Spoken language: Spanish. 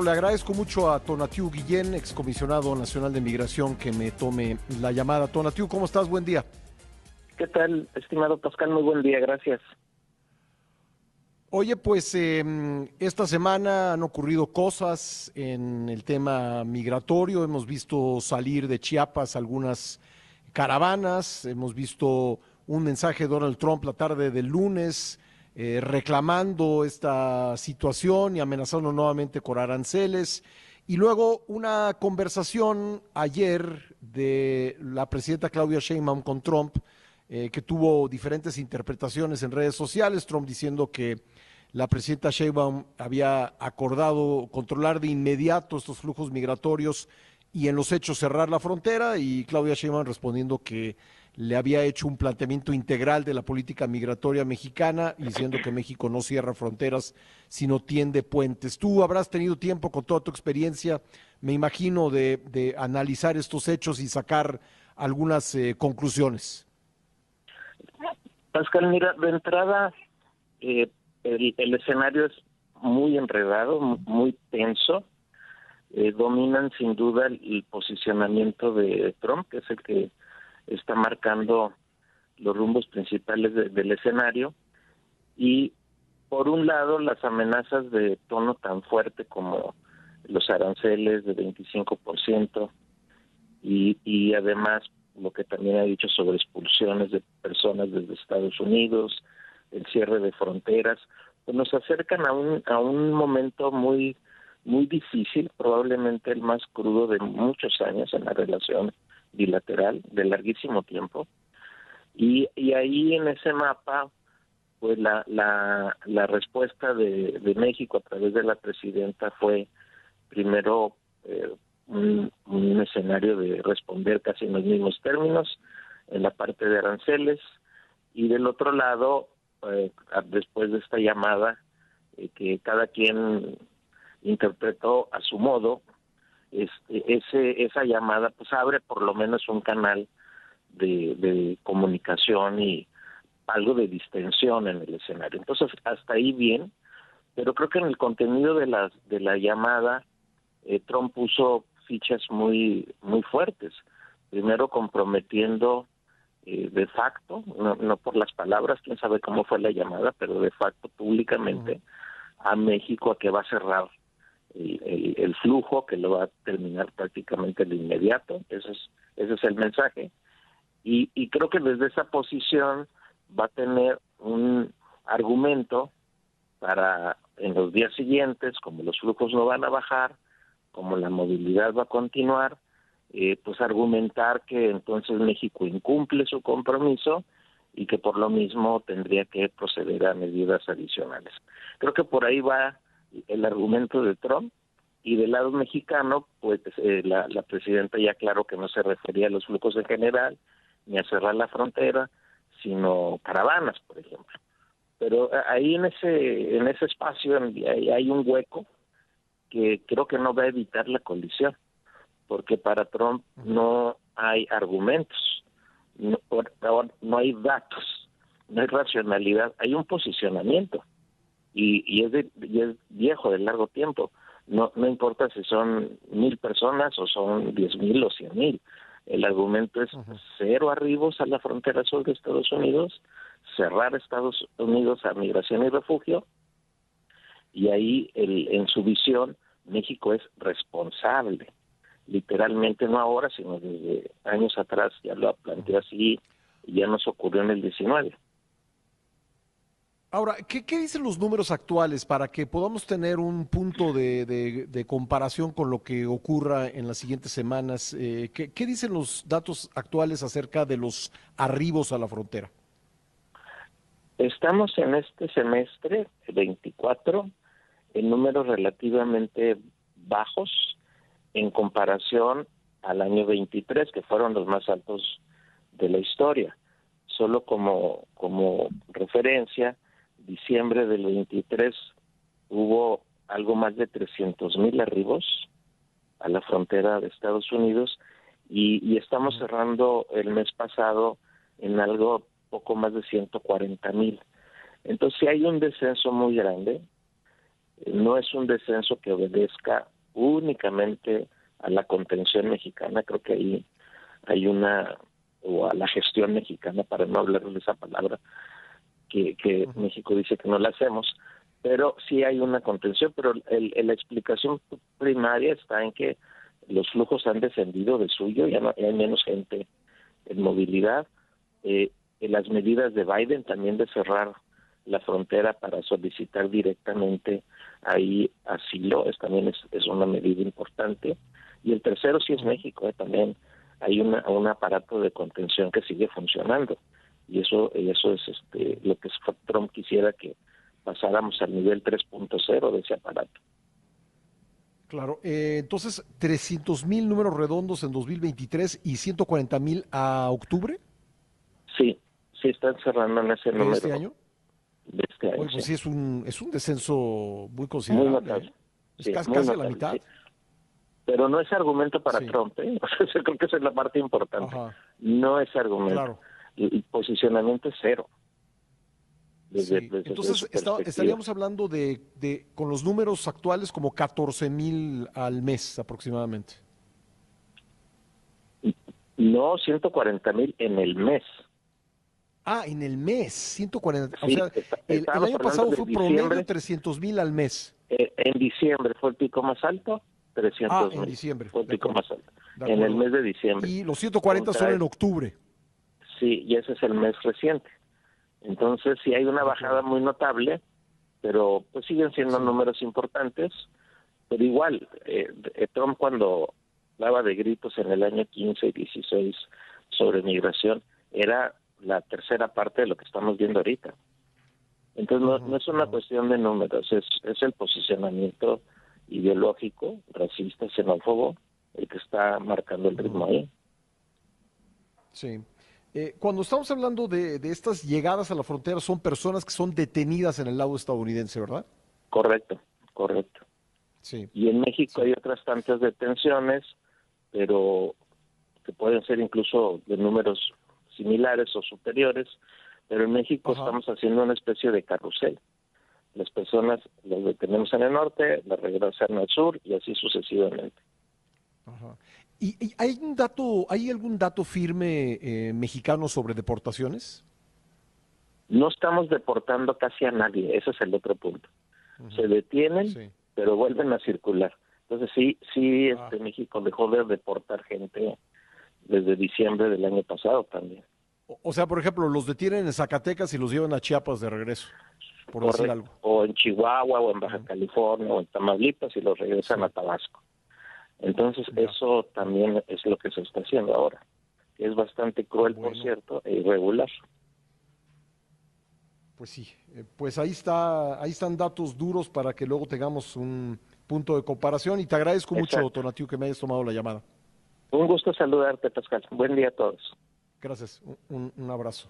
Le agradezco mucho a Tonatiuh Guillén, excomisionado nacional de migración, que me tome la llamada. Tonatiuh, ¿cómo estás? Buen día. ¿Qué tal, estimado Pascal? Muy buen día, gracias. Oye, pues esta semana han ocurrido cosas en el tema migratorio. Hemos visto salir de Chiapas algunas caravanas, hemos visto un mensaje de Donald Trump la tarde del lunes reclamando esta situación y amenazando nuevamente con aranceles. Y luego una conversación ayer de la presidenta Claudia Sheinbaum con Trump, que tuvo diferentes interpretaciones en redes sociales. Trump diciendo que la presidenta Sheinbaum había acordado controlar de inmediato estos flujos migratorios y en los hechos cerrar la frontera, y Claudia Sheinbaum respondiendo que le había hecho un planteamiento integral de la política migratoria mexicana, diciendo que México no cierra fronteras, sino tiende puentes. Tú habrás tenido tiempo, con toda tu experiencia, me imagino, de analizar estos hechos y sacar algunas conclusiones. Pascal, mira, de entrada, eh, el escenario es muy enredado, muy tenso. Dominan sin duda el posicionamiento de Trump, que es el que está marcando los rumbos principales del escenario. Y por un lado, las amenazas de tono tan fuerte como los aranceles de 25%, y además lo que también ha dicho sobre expulsiones de personas desde Estados Unidos, el cierre de fronteras, pues nos acercan a un momento muy difícil, probablemente el más crudo de muchos años en la relación bilateral, de larguísimo tiempo. Y ahí en ese mapa, pues la respuesta de México a través de la presidenta fue primero un escenario de responder casi en los mismos términos en la parte de aranceles, y del otro lado, después de esta llamada, que cada quien interpretó a su modo, esa llamada pues abre por lo menos un canal de comunicación y algo de distensión en el escenario. Entonces, hasta ahí bien, pero creo que en el contenido de la llamada, Trump puso fichas muy fuertes. Primero comprometiendo de facto, no por las palabras, quién sabe cómo fue la llamada, pero de facto públicamente a México a que va a cerrar el flujo, que lo va a terminar prácticamente de inmediato. Ese es el mensaje. Y creo que desde esa posición va a tener un argumento para en los días siguientes, como los flujos no van a bajar, como la movilidad va a continuar, pues argumentar que entonces México incumple su compromiso y que por lo mismo tendría que proceder a medidas adicionales. Creo que por ahí va el argumento de Trump, y del lado mexicano, pues la presidenta ya aclaró que no se refería a los flujos en general, ni a cerrar la frontera, sino caravanas, por ejemplo. Pero ahí en ese espacio hay un hueco que creo que no va a evitar la colisión, porque para Trump no hay argumentos, no hay datos, no hay racionalidad, hay un posicionamiento, y es viejo, de largo tiempo. No importa si son 1,000 personas o son 10,000 o 100,000. El argumento es cero arribos a la frontera sur de Estados Unidos, cerrar Estados Unidos a migración y refugio, y ahí en su visión México es responsable, literalmente, no ahora, sino desde años atrás ya lo planteó así, y ya nos ocurrió en el 19. Ahora, ¿qué dicen los números actuales para que podamos tener un punto de comparación con lo que ocurra en las siguientes semanas? ¿Qué dicen los datos actuales acerca de los arribos a la frontera? Estamos en este semestre 24 en números relativamente bajos en comparación al año 23, que fueron los más altos de la historia. Solo como referencia, diciembre del 23 hubo algo más de 300,000 arribos a la frontera de Estados Unidos, y estamos cerrando el mes pasado en algo poco más de 140,000. Entonces sí hay un descenso muy grande. No es un descenso que obedezca únicamente a la contención mexicana, creo que ahí hay o a la gestión mexicana, para no hablar de esa palabra, que México dice que no la hacemos, pero sí hay una contención, pero la explicación primaria está en que los flujos han descendido de suyo, ya hay menos gente en movilidad, las medidas de Biden también de cerrar la frontera para solicitar directamente ahí asilo, también es una medida importante, y el tercero sí es México, también hay un aparato de contención que sigue funcionando, y eso es lo que Trump quisiera, que pasáramos al nivel 3.0 de ese aparato. Claro, entonces 300,000 números redondos en 2023 y 140,000 a octubre Sí, sí están cerrando en ese de número este año. de este año. Oye, pues Sí, sí, es un descenso muy muy considerable, ¿eh? notable. Es Sí, casi, muy casi a la notable, mitad. sí. Pero no es argumento para Sí, Trump, ¿eh? O sea, yo creo que esa es la parte importante. ajá, No es argumento. claro, El posicionamiento es cero, sí. desde Entonces su perspectiva. estaríamos hablando con los números actuales, como 14,000 al mes aproximadamente. No 140,000 en el mes. Ah, en el mes, 140. O Sí, sea, el estábamos año hablando pasado de fue promedio diciembre. 300,000 al mes. En diciembre fue el pico más alto, Ah, trescientos en mil diciembre, Fue el de pico acuerdo, más alto. de En el acuerdo. mes de diciembre. Y los 140 son Contra, en octubre. sí, y ese es el mes reciente. Entonces sí hay una De bajada acuerdo. muy notable, pero pues siguen siendo Sí. números importantes. Pero igual, Trump, cuando daba de gritos en el año 15 y 16 sobre migración, era la tercera parte de lo que estamos viendo ahorita. Entonces no Ujú, es una ujú. cuestión de números, es el posicionamiento ideológico, racista, xenófobo, el que está marcando el ritmo Ujú. ahí. Sí. Cuando estamos hablando de estas llegadas a la frontera, son personas que son detenidas en el lado estadounidense, ¿verdad? Correcto, correcto. Sí, Y en México sí. hay otras tantas detenciones, pero que pueden ser incluso de números similares o superiores, pero en México Ajá, estamos haciendo una especie de carrusel. Las personas las detenemos en el norte, las regresan al sur y así sucesivamente. ajá. ¿Y hay algún dato firme mexicano sobre deportaciones? No estamos deportando casi a nadie, ese es el otro punto. Se Ujú. detienen, Sí. pero vuelven a circular. Entonces sí, Ah, México dejó de deportar gente desde diciembre del año pasado también. o sea, por ejemplo, los detienen en Zacatecas y los llevan a Chiapas de regreso, por decir Correcto. algo. O en Chihuahua, o en Baja Ujú. California, o en Tamaulipas, y los regresan a Sí, Tabasco. Entonces ya, eso ya. también es lo que se está haciendo ahora, que es bastante cruel, por Bueno, cierto, e irregular. pues sí, pues ahí están datos duros para que luego tengamos un punto de comparación y te agradezco mucho, Exacto. Tonatiu, que me hayas tomado la llamada. Un gusto saludarte, Pascal. Buen día a todos. Gracias, un abrazo.